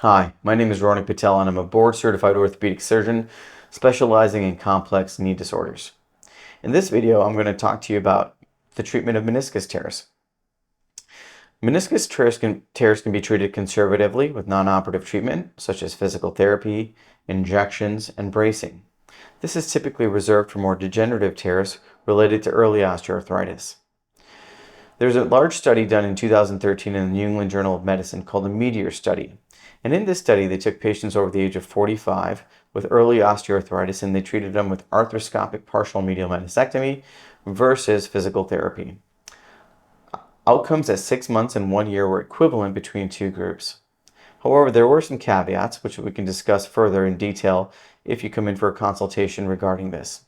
Hi, my name is Ronak Patel and I'm a board-certified orthopedic surgeon specializing in complex knee disorders. In this video, I'm going to talk to you about the treatment of meniscus tears. Meniscus tears can be treated conservatively with non-operative treatment, such as physical therapy, injections, and bracing. This is typically reserved for more degenerative tears related to early osteoarthritis. There's a large study done in 2013 in the New England Journal of Medicine called the METEOR study. And in this study, they took patients over the age of 45 with early osteoarthritis and they treated them with arthroscopic partial medial meniscectomy versus physical therapy. Outcomes at 6 months and 1 year were equivalent between two groups. However, there were some caveats, which we can discuss further in detail if you come in for a consultation regarding this.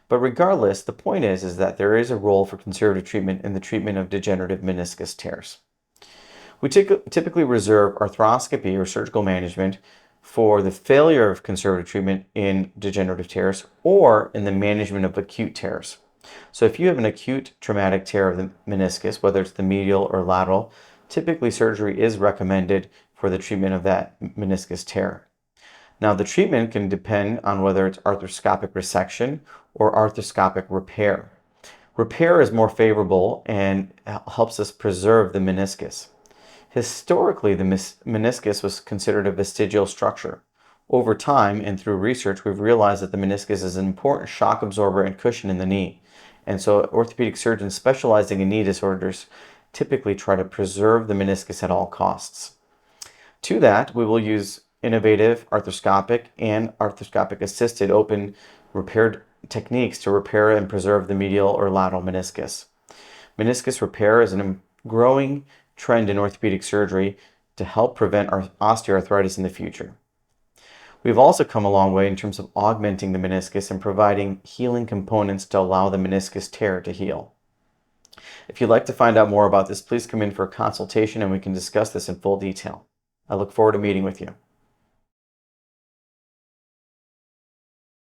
But regardless, the point is that there is a role for conservative treatment in the treatment of degenerative meniscus tears. We typically reserve arthroscopy or surgical management for the failure of conservative treatment in degenerative tears or in the management of acute tears. So if you have an acute traumatic tear of the meniscus, whether it's the medial or lateral, typically surgery is recommended for the treatment of that meniscus tear. Now, the treatment can depend on whether it's arthroscopic resection or arthroscopic repair. Repair is more favorable and helps us preserve the meniscus. Historically, the meniscus was considered a vestigial structure. Over time and through research, we've realized that the meniscus is an important shock absorber and cushion in the knee. And so orthopedic surgeons specializing in knee disorders typically try to preserve the meniscus at all costs. To that, we will use innovative arthroscopic and arthroscopic assisted open repair techniques to repair and preserve the medial or lateral meniscus. Meniscus repair is a growing trend in orthopedic surgery to help prevent osteoarthritis in the future. We've also come a long way in terms of augmenting the meniscus and providing healing components to allow the meniscus tear to heal. If you'd like to find out more about this, please come in for a consultation and we can discuss this in full detail. I look forward to meeting with you.